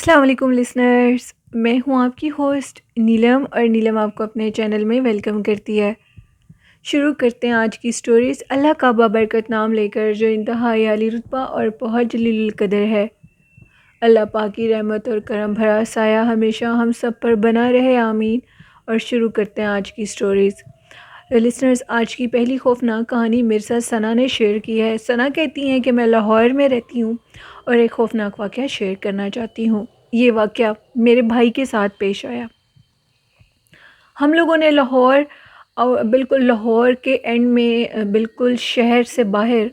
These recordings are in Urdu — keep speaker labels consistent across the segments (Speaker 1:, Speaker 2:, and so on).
Speaker 1: السلام علیکم لسنرز، میں ہوں آپ کی ہوسٹ نیلم، اور نیلم آپ کو اپنے چینل میں ویلکم کرتی ہے۔ شروع کرتے ہیں آج کی سٹوریز اللہ کا بابرکت نام لے کر، جو انتہائی عالی رتبہ اور بہت جلیل القدر ہے۔ اللہ پاک کی رحمت اور کرم بھرا سایہ ہمیشہ ہم سب پر بنا رہے، آمین۔ اور شروع کرتے ہیں آج کی سٹوریز۔ لسنرز، آج کی پہلی خوفناک کہانی میرے ساتھ ثنا نے شیئر کی ہے۔ ثنا کہتی ہیں کہ میں لاہور میں رہتی ہوں اور ایک خوفناک واقعہ شیئر کرنا چاہتی ہوں۔ یہ واقعہ میرے بھائی کے ساتھ پیش آیا۔ ہم لوگوں نے بالکل لاہور کے اینڈ میں، بالکل شہر سے باہر،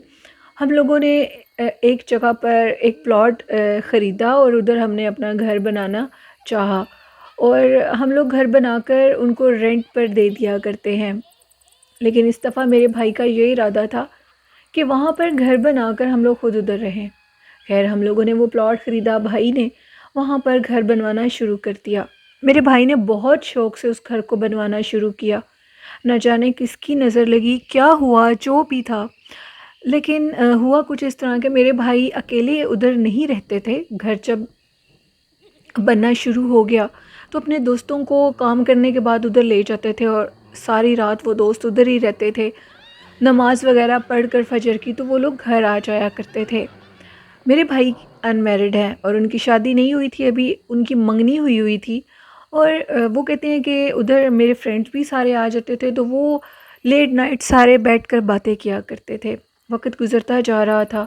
Speaker 1: ہم لوگوں نے ایک جگہ پر ایک پلاٹ خریدا اور ادھر ہم نے اپنا گھر بنانا چاہا، اور ہم لوگ گھر بنا کر ان کو رینٹ پر دے دیا کرتے ہیں۔ لیکن اس دفعہ میرے بھائی کا یہ ارادہ تھا کہ وہاں پر گھر بنا کر ہم لوگ خود ادھر رہیں۔ خیر، ہم لوگوں نے وہ پلاٹ خریدا، بھائی نے وہاں پر گھر بنوانا شروع کر دیا۔ میرے بھائی نے بہت شوق سے اس گھر کو بنوانا شروع کیا۔ نہ جانے کس کی نظر لگی، کیا ہوا، جو بھی تھا، لیکن ہوا کچھ اس طرح کہ میرے بھائی اکیلے ادھر نہیں رہتے تھے۔ گھر جب بننا شروع ہو گیا تو اپنے دوستوں کو کام کرنے کے بعد ادھر لے جاتے تھے، اور ساری رات وہ دوست ادھر ہی رہتے تھے۔ نماز وغیرہ پڑھ کر فجر کی تو وہ لوگ گھر آ جایا کرتے تھے۔ میرے بھائی ان میرڈ ہیں اور ان کی شادی نہیں ہوئی تھی، ابھی ان کی منگنی ہوئی تھی، اور وہ کہتے ہیں کہ ادھر میرے فرینڈس بھی سارے آ جاتے تھے، تو وہ لیٹ نائٹ سارے بیٹھ کر باتیں کیا کرتے تھے۔ وقت گزرتا جا رہا تھا۔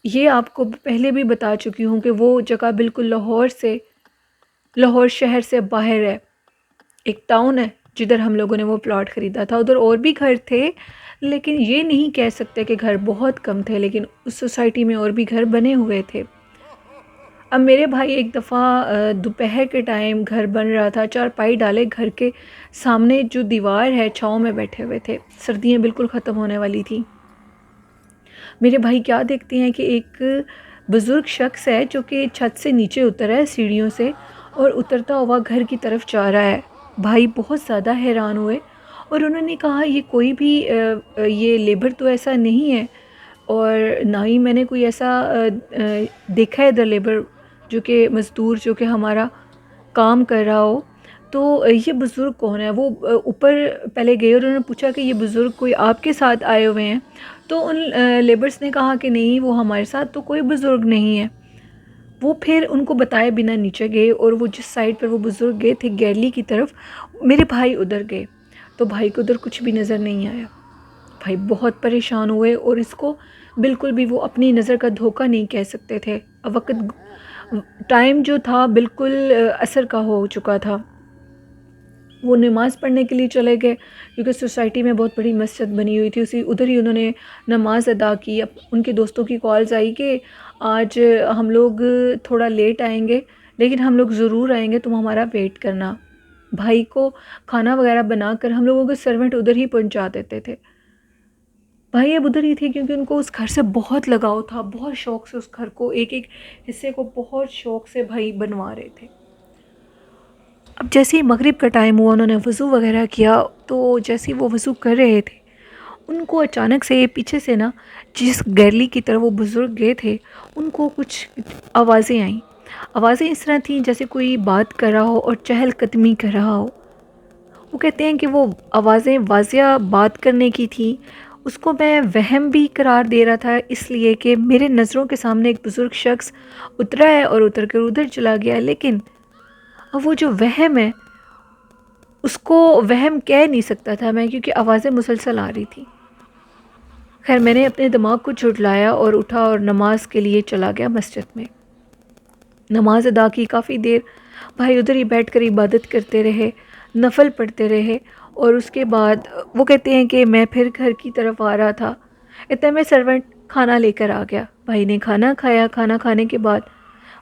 Speaker 1: یہ آپ کو پہلے بھی بتا چکی ہوں کہ وہ جگہ بالکل لاہور شہر سے باہر ہے۔ ایک ٹاؤن ہے جدھر ہم لوگوں نے وہ پلاٹ خریدا تھا۔ ادھر اور بھی گھر تھے، لیکن یہ نہیں کہہ سکتے کہ گھر بہت کم تھے، لیکن اس سوسائٹی میں اور بھی گھر بنے ہوئے تھے۔ اب میرے بھائی ایک دفعہ دوپہر کے ٹائم گھر بن رہا تھا، چارپائی ڈالے گھر کے سامنے جو دیوار ہے، چھاؤں میں بیٹھے ہوئے تھے۔ سردیاں بالکل ختم ہونے والی تھیں۔ میرے بھائی کیا دیکھتے ہیں کہ ایک بزرگ شخص ہے جو کہ چھت سے نیچے اتر ہے، سیڑھیوں سے، اور اترتا ہوا گھر کی طرف جا رہا ہے۔ بھائی بہت زیادہ حیران ہوئے اور انہوں نے کہا یہ کوئی بھی یہ لیبر تو ایسا نہیں ہے، اور نہ ہی میں نے کوئی ایسا دیکھا ہے ادھر لیبر جو کہ مزدور جو کہ ہمارا کام کر رہا ہو۔ تو یہ بزرگ کون ہے؟ وہ اوپر پہلے گئے اور انہوں نے پوچھا کہ یہ بزرگ کوئی آپ کے ساتھ آئے ہوئے ہیں؟ تو ان لیبرز نے کہا کہ نہیں، وہ ہمارے ساتھ تو کوئی بزرگ نہیں ہے۔ وہ پھر ان کو بتائے بنا نیچے گئے، اور وہ جس سائڈ پر وہ بزرگ گئے تھے گیرلی کی طرف، میرے بھائی ادھر گئے تو بھائی کو ادھر کچھ بھی نظر نہیں آیا۔ بھائی بہت پریشان ہوئے، اور اس کو بالکل بھی وہ اپنی نظر کا دھوکہ نہیں کہہ سکتے تھے۔ ٹائم جو تھا بالکل عصر کا ہو چکا تھا۔ وہ نماز پڑھنے کے لیے چلے گئے، کیونکہ سوسائٹی میں بہت بڑی مسجد بنی ہوئی تھی، ادھر ہی انہوں نے نماز ادا کی۔ ان کے دوستوں کی کالز آئی کہ آج ہم لوگ تھوڑا لیٹ آئیں گے، لیکن ہم لوگ ضرور آئیں گے، تم ہمارا ویٹ کرنا۔ بھائی کو کھانا وغیرہ بنا کر ہم لوگوں کے سرونٹ ادھر ہی پہنچا دیتے تھے۔ بھائی اب ادھر ہی تھے کیونکہ ان کو اس گھر سے بہت لگاؤ تھا، بہت شوق سے اس گھر کو، ایک ایک حصے کو بہت شوق سے بھائی بنوا رہے تھے۔ اب جیسے ہی مغرب کا ٹائم ہوا، انہوں نے وضو وغیرہ کیا، تو جیسے ہی وہ وضو کر رہے تھے، ان کو اچانک سے پیچھے سے نا، جس گیرلی کی طرف وہ بزرگ گئے تھے، ان کو کچھ آوازیں آئیں۔ آوازیں اس طرح تھیں جیسے کوئی بات کر رہا ہو اور چہل قدمی کر رہا ہو۔ وہ کہتے ہیں کہ وہ آوازیں واضح بات کرنے کی تھیں۔ اس کو میں وہم بھی قرار دے رہا تھا، اس لیے کہ میرے نظروں کے سامنے ایک بزرگ شخص اترا ہے اور اتر کر ادھر چلا گیا، لیکن اب وہ جو وہم ہے اس کو وہم کہہ نہیں سکتا تھا میں، کیونکہ آوازیں مسلسل آ رہی تھی۔ خیر، میں نے اپنے دماغ کو جھٹلایا اور اٹھا اور نماز کے لیے چلا گیا مسجد میں۔ نماز ادا کی، کافی دیر بھائی ادھر ہی بیٹھ کر عبادت کرتے رہے، نفل پڑھتے رہے، اور اس کے بعد وہ کہتے ہیں کہ میں پھر گھر کی طرف آ رہا تھا، اتنے میں سرونٹ کھانا لے کر آ گیا۔ بھائی نے کھانا کھایا۔ کھانا کھانے کے بعد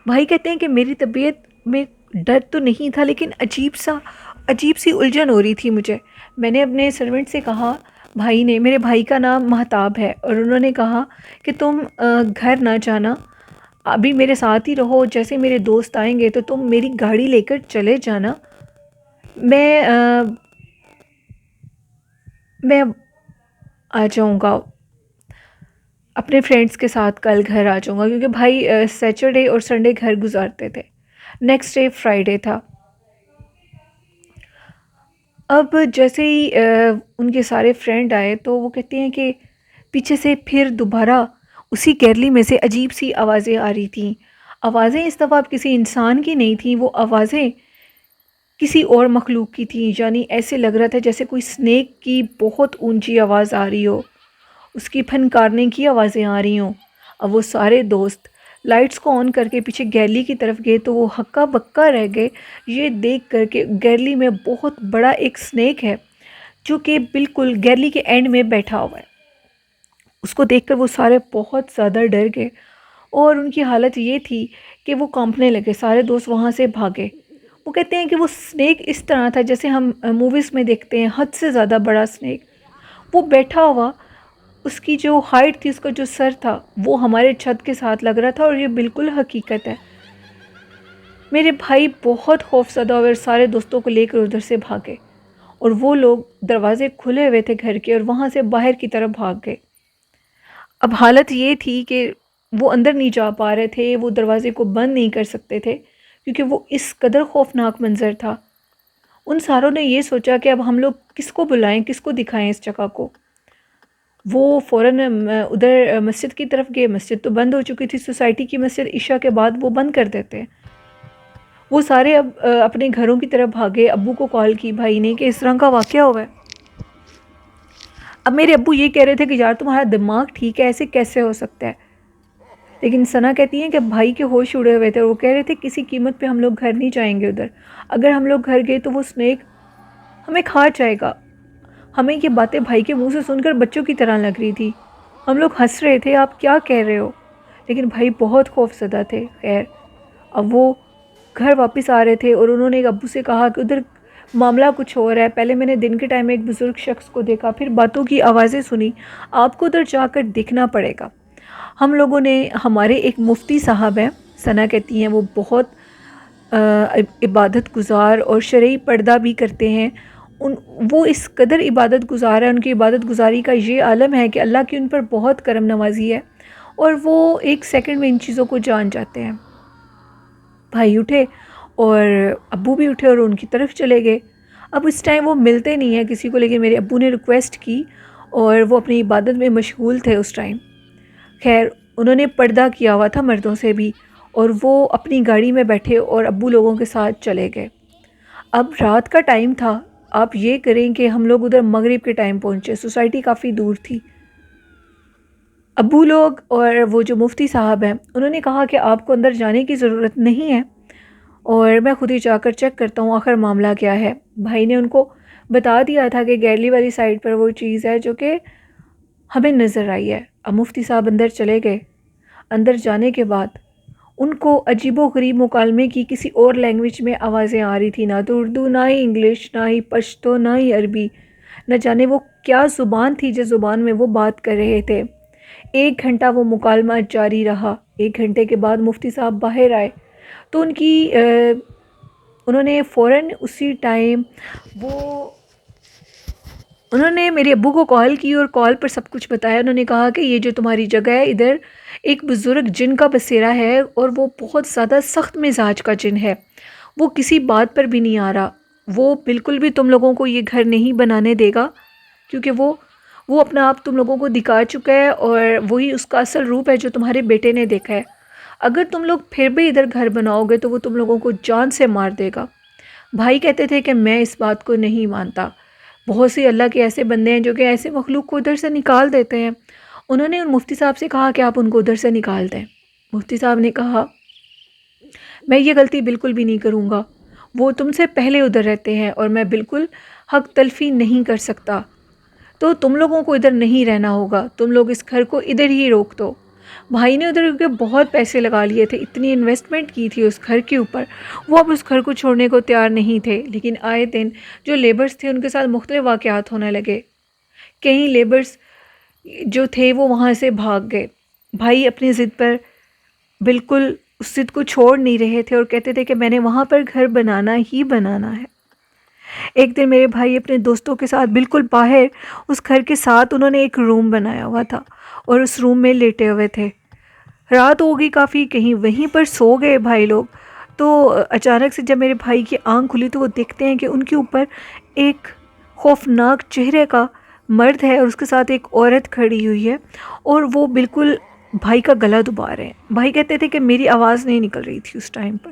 Speaker 1: بھائی کہتے ہیں کہ میری طبیعت میں ڈر تو نہیں تھا، لیکن عجیب سی الجھن ہو رہی تھی مجھے۔ میں نے اپنے سرونٹ سے کہا، میرے بھائی کا نام مہتاب ہے، اور انہوں نے کہا کہ تم گھر نہ جانا، ابھی میرے ساتھ ہی رہو، جیسے میرے دوست آئیں گے تو تم میری گاڑی لے کر چلے جانا، میں آ جاؤں گا اپنے فرینڈس کے ساتھ، کل گھر آ جاؤں گا، کیونکہ بھائی سیچرڈے اور سنڈے گھر گزارتے تھے۔ نیکسٹ ڈے فرائیڈے تھا۔ اب جیسے ہی ان کے سارے فرینڈ آئے تو وہ کہتے ہیں کہ پیچھے سے پھر دوبارہ اسی کیرلی میں سے عجیب سی آوازیں آ رہی تھیں۔ آوازیں اس دفعہ اب کسی انسان کی نہیں تھیں، وہ آوازیں کسی اور مخلوق کی تھیں، یعنی ایسے لگ رہا تھا جیسے کوئی سنیک کی بہت اونچی آواز آ رہی ہو، اس کی پھنکارنے کی آوازیں آ رہی ہوں۔ اب وہ سارے دوست لائٹس کو آن کر کے پیچھے گیلی کی طرف گئے تو وہ ہکا بکا رہ گئے یہ دیکھ کر کے گیلی میں بہت بڑا ایک سنیک ہے جو کہ بالکل گیلی کے اینڈ میں بیٹھا ہوا ہے۔ اس کو دیکھ کر وہ سارے بہت زیادہ ڈر گئے اور ان کی حالت یہ تھی کہ وہ کانپنے لگے، سارے دوست وہاں سے بھاگے۔ وہ کہتے ہیں کہ وہ سنیک اس طرح تھا جیسے ہم موویز میں دیکھتے ہیں، حد سے زیادہ بڑا سنیک، وہ بیٹھا ہوا، اس کی جو ہائٹ تھی، اس کا جو سر تھا وہ ہمارے چھت کے ساتھ لگ رہا تھا، اور یہ بالکل حقیقت ہے۔ میرے بھائی بہت خوف زدہ ہوئے اور سارے دوستوں کو لے کر ادھر سے بھاگے، اور وہ لوگ دروازے کھلے ہوئے تھے گھر کے اور وہاں سے باہر کی طرف بھاگ گئے۔ اب حالت یہ تھی کہ وہ اندر نہیں جا پا رہے تھے، وہ دروازے کو بند نہیں کر سکتے تھے کیونکہ وہ اس قدر خوفناک منظر تھا۔ ان ساروں نے یہ سوچا کہ اب ہم لوگ کس کو بلائیں، کس کو دکھائیں اس جگہ کو۔ وہ فوراً ادھر مسجد کی طرف گئے، مسجد تو بند ہو چکی تھی، سوسائٹی کی مسجد عشاء کے بعد وہ بند کر دیتے ہیں۔ وہ سارے اب اپنے گھروں کی طرف بھاگے، ابو کو کال کی بھائی نے کہ اس طرح کا واقعہ ہوا ہے۔ اب میرے ابو یہ کہہ رہے تھے کہ یار تمہارا دماغ ٹھیک ہے، ایسے کیسے ہو سکتا ہے؟ لیکن ثنا کہتی ہیں کہ بھائی کے ہوش اڑے ہوئے تھے، اور وہ کہہ رہے تھے کسی قیمت پہ ہم لوگ گھر نہیں جائیں گے ادھر، اگر ہم لوگ گھر گئے تو وہ سنیک ہمیں کھا جائے گا۔ ہمیں یہ باتیں بھائی کے منہ سے سن کر بچوں کی طرح لگ رہی تھی، ہم لوگ ہنس رہے تھے آپ کیا کہہ رہے ہو، لیکن بھائی بہت خوف زدہ تھے۔ خیر اب وہ گھر واپس آ رہے تھے اور انہوں نے ابو سے کہا کہ ادھر معاملہ کچھ ہو رہا ہے، پہلے میں نے دن کے ٹائم میں ایک بزرگ شخص کو دیکھا، پھر باتوں کی آوازیں سنی، آپ کو ادھر جا کر دیکھنا پڑے گا۔ ہم لوگوں نے، ہمارے ایک مفتی صاحب ہیں، ثنا کہتی ہیں وہ بہت عبادت گزار اور شرعی پردہ بھی کرتے ہیں، وہ اس قدر عبادت گزار ہے، ان کی عبادت گزاری کا یہ عالم ہے کہ اللہ کی ان پر بہت کرم نوازی ہے، اور وہ ایک سیکنڈ میں ان چیزوں کو جان جاتے ہیں۔ بھائی اٹھے اور ابو بھی اٹھے اور ان کی طرف چلے گئے۔ اب اس ٹائم وہ ملتے نہیں ہیں کسی کو، لیکن میرے ابو نے ریکویسٹ کی اور وہ اپنی عبادت میں مشغول تھے اس ٹائم۔ خیر انہوں نے پردہ کیا ہوا تھا مردوں سے بھی، اور وہ اپنی گاڑی میں بیٹھے اور ابو لوگوں کے ساتھ چلے گئے۔ اب رات کا ٹائم تھا، آپ یہ کریں کہ ہم لوگ ادھر مغرب کے ٹائم پہنچے، سوسائٹی کافی دور تھی۔ ابو لوگ اور وہ جو مفتی صاحب ہیں انہوں نے کہا کہ آپ کو اندر جانے کی ضرورت نہیں ہے، اور میں خود ہی جا کر چیک کرتا ہوں آخر معاملہ کیا ہے۔ بھائی نے ان کو بتا دیا تھا کہ گیرلی والی سائڈ پر وہ چیز ہے جو کہ ہمیں نظر آئی ہے۔ اب مفتی صاحب اندر چلے گئے۔ اندر جانے کے بعد ان کو عجیب و غریب مکالمے کی کسی اور لینگویج میں آوازیں آ رہی تھی، نہ تو اردو، نہ ہی انگلش، نہ ہی پشتو، نہ ہی عربی، نہ جانے وہ کیا زبان تھی جس زبان میں وہ بات کر رہے تھے۔ 1 گھنٹہ وہ مکالمہ جاری رہا۔ 1 گھنٹے کے بعد مفتی صاحب باہر آئے تو انہوں نے فوراً اسی ٹائم انہوں نے میرے ابو کو کال کی اور کال پر سب کچھ بتایا۔ انہوں نے کہا کہ یہ جو تمہاری جگہ ہے، ادھر ایک بزرگ جن کا بسیرا ہے، اور وہ بہت زیادہ سخت مزاج کا جن ہے، وہ کسی بات پر بھی نہیں آ رہا، وہ بالکل بھی تم لوگوں کو یہ گھر نہیں بنانے دے گا، کیونکہ وہ اپنا آپ تم لوگوں کو دکھا چکا ہے، اور وہی اس کا اصل روپ ہے جو تمہارے بیٹے نے دیکھا ہے۔ اگر تم لوگ پھر بھی ادھر گھر بناؤ گے تو وہ تم لوگوں کو جان سے مار دے گا۔ بھائی کہتے تھے کہ میں اس بات کو نہیں مانتا، بہت سے اللہ کے ایسے بندے ہیں جو کہ ایسے مخلوق کو ادھر سے نکال دیتے ہیں۔ انہوں نے ان مفتی صاحب سے کہا کہ آپ ان کو ادھر سے نکال دیں۔ مفتی صاحب نے کہا میں یہ غلطی بالکل بھی نہیں کروں گا، وہ تم سے پہلے ادھر رہتے ہیں اور میں بالکل حق تلفی نہیں کر سکتا، تو تم لوگوں کو ادھر نہیں رہنا ہوگا، تم لوگ اس گھر کو ادھر ہی روک دو۔ بھائی نے ادھر کے بہت پیسے لگا لیے تھے، اتنی انویسٹمنٹ کی تھی اس گھر کے اوپر، وہ اب اس گھر کو چھوڑنے کو تیار نہیں تھے، لیکن آئے دن جو لیبرز تھے ان کے ساتھ مختلف واقعات ہونے لگے۔ کئی لیبرز جو تھے وہ وہاں سے بھاگ گئے۔ بھائی اپنی ضد پر بالکل اس ضد کو چھوڑ نہیں رہے تھے اور کہتے تھے کہ میں نے وہاں پر گھر بنانا ہی بنانا ہے۔ ایک دن میرے بھائی اپنے دوستوں کے ساتھ بالکل باہر اس گھر کے ساتھ انہوں نے ایک روم بنایا ہوا تھا اور اس روم میں لیٹے ہوئے تھے۔ رات ہو گئی کافی، کہیں وہیں پر سو گئے بھائی لوگ۔ تو اچانک سے جب میرے بھائی کی آنکھ کھلی تو وہ دیکھتے ہیں کہ ان کے اوپر ایک خوفناک چہرے کا مرد ہے اور اس کے ساتھ ایک عورت کھڑی ہوئی ہے، اور وہ بالکل بھائی کا گلا دبا رہے ہیں۔ بھائی کہتے تھے کہ میری آواز نہیں نکل رہی تھی اس ٹائم پر،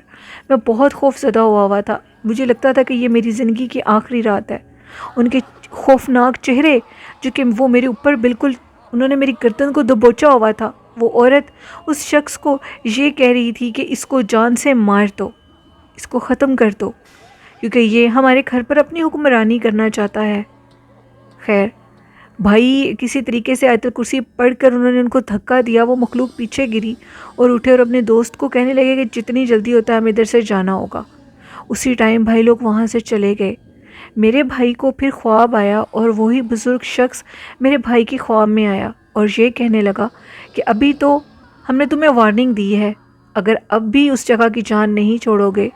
Speaker 1: میں بہت خوف زدہ ہوا تھا، مجھے لگتا تھا کہ یہ میری زندگی کی آخری رات ہے۔ ان کے خوفناک چہرے، جو کہ وہ میرے اوپر بالکل، انہوں نے میری گردن کو دبوچا ہوا تھا۔ وہ عورت اس شخص کو یہ کہہ رہی تھی کہ اس کو جان سے مار دو، اس کو ختم کر دو، کیونکہ یہ ہمارے گھر پر اپنی حکمرانی کرنا چاہتا ہے۔ خیر، بھائی کسی طریقے سے آیت الکرسی پڑھ کر انہوں نے ان کو دھکا دیا، وہ مخلوق پیچھے گری اور اٹھے اور اپنے دوست کو کہنے لگے کہ جتنی جلدی ہوتا ہے ہمیں ادھر سے جانا ہوگا۔ اسی ٹائم بھائی لوگ وہاں سے چلے گئے۔ میرے بھائی کو پھر خواب آیا، اور وہی بزرگ شخص میرے بھائی کی خواب میں آیا اور یہ کہنے لگا کہ ابھی تو ہم نے تمہیں وارننگ دی ہے، اگر اب بھی اس جگہ کی جان نہیں چھوڑو گے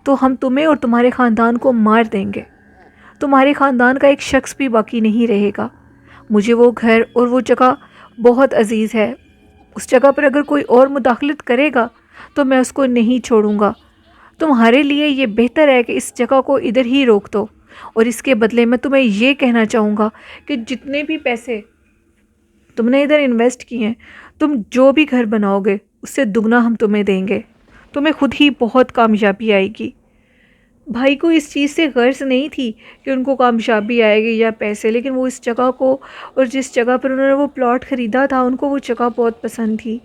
Speaker 1: تو ہم تمہیں اور تمہارے خاندان کو مار دیں گے، تمہارے خاندان کا ایک شخص بھی باقی نہیں رہے گا۔ مجھے وہ گھر اور وہ جگہ بہت عزیز ہے، اس جگہ پر اگر کوئی اور مداخلت کرے گا تو میں اس کو نہیں چھوڑوں گا۔ تمہارے لیے یہ بہتر ہے کہ اس جگہ کو ادھر ہی روک دو، اور اس کے بدلے میں تمہیں یہ کہنا چاہوں گا کہ جتنے بھی پیسے تم نے ادھر انویسٹ کیے ہیں، تم جو بھی گھر بناؤ گے اس سے دگنا ہم تمہیں دیں گے، تمہیں خود ہی بہت کامیابی آئے گی۔ بھائی کو اس چیز سے غرض نہیں تھی کہ ان کو کامیابی آئے گی یا پیسے، لیکن وہ اس جگہ کو، اور جس جگہ پر انہوں نے وہ پلاٹ خریدا تھا، ان کو وہ جگہ بہت پسند تھی۔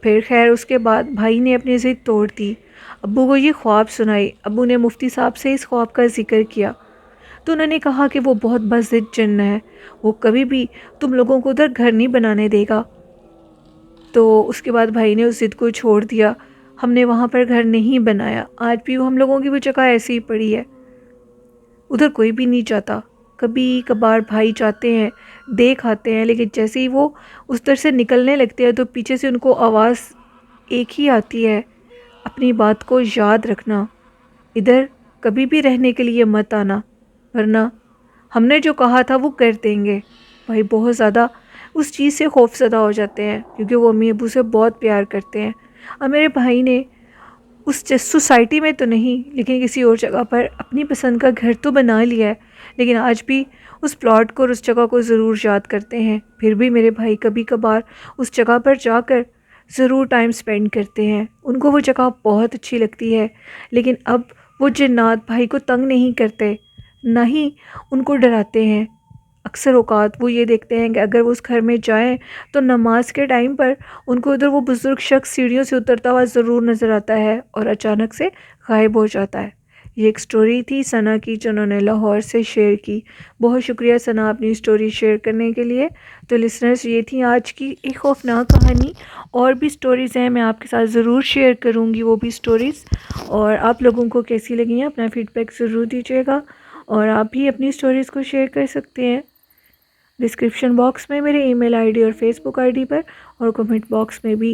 Speaker 1: پھر خیر اس کے بعد بھائی نے اپنی ضد توڑ دی، ابو کو یہ خواب سنائی، ابو نے مفتی صاحب سے اس خواب کا ذکر کیا تو انہوں نے کہا کہ وہ بہت بضد جن ہے، وہ کبھی بھی تم لوگوں کو ادھر گھر نہیں بنانے دے گا۔ تو اس کے بعد بھائی نے اس ضد کو چھوڑ دیا، ہم نے وہاں پر گھر نہیں بنایا، آج بھی ہم لوگوں کی وہ جگہ ایسی ہی پڑی ہے، ادھر کوئی بھی نہیں چاہتا۔ کبھی کبھار بھائی چاہتے ہیں، دیکھ آتے ہیں، لیکن جیسے ہی وہ اس طرح سے نکلنے لگتے ہیں تو پیچھے سے ان کو آواز ایک ہی آتی ہے، اپنی بات کو یاد رکھنا، ادھر کبھی بھی رہنے کے لیے مت آنا، ورنہ ہم نے جو کہا تھا وہ کر دیں گے۔ بھائی بہت زیادہ اس چیز سے خوف زدہ ہو جاتے ہیں، کیونکہ وہ امی ابو سے بہت پیار کرتے ہیں۔ اور میرے بھائی نے اس سوسائٹی میں تو نہیں، لیکن کسی اور جگہ پر اپنی پسند کا گھر تو بنا لیا ہے، لیکن آج بھی اس پلاٹ کو اور اس جگہ کو ضرور یاد کرتے ہیں۔ پھر بھی میرے بھائی کبھی کبھار اس جگہ پر جا کر ضرور ٹائم سپینڈ کرتے ہیں، ان کو وہ جگہ بہت اچھی لگتی ہے۔ لیکن اب وہ جنات بھائی کو تنگ نہیں کرتے، نہ ہی ان کو ڈراتے ہیں۔ اکثر اوقات وہ یہ دیکھتے ہیں کہ اگر وہ اس گھر میں جائیں تو نماز کے ٹائم پر ان کو ادھر وہ بزرگ شخص سیڑھیوں سے اترتا ہوا ضرور نظر آتا ہے اور اچانک سے غائب ہو جاتا ہے۔ یہ ایک سٹوری تھی ثنا کی جو انہوں نے لاہور سے شیئر کی۔ بہت شکریہ ثنا اپنی سٹوری شیئر کرنے کے لیے۔ تو لسنرز، یہ تھی آج کی ایک خوفناک کہانی، اور بھی سٹوریز ہیں میں آپ کے ساتھ ضرور شیئر کروں گی، وہ بھی سٹوریز، اور آپ لوگوں کو کیسی لگی ہیں اپنا فیڈ بیک ضرور دیجیے گا، اور آپ بھی اپنی سٹوریز کو شیئر کر سکتے ہیں ڈسکرپشن باکس میں میرے ای میل آئی ڈی اور فیس بک آئی ڈی پر، اور کمنٹ باکس میں بھی۔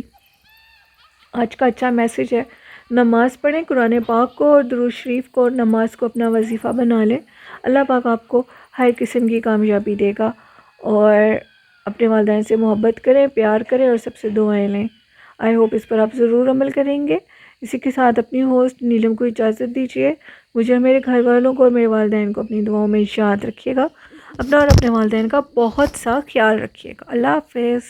Speaker 1: آج کا اچھا میسیج ہے، نماز پڑھیں، قرآن پاک کو اور درود شریف کو اور نماز کو اپنا وظیفہ بنا لیں، اللہ پاک آپ کو ہر قسم کی کامیابی دے گا۔ اور اپنے والدین سے محبت کریں، پیار کریں، اور سب سے دعائیں لیں۔ آئی ہوپ اس پر آپ ضرور عمل کریں گے۔ اسی کے ساتھ اپنی ہوسٹ نیلم کو اجازت دیجیے، مجھے اور میرے گھر والوں کو اور میرے والدین کو اپنی دعاؤں میں یاد رکھیے گا، اپنا اور اپنے والدین کا بہت سا خیال رکھیے گا۔ اللہ حافظ۔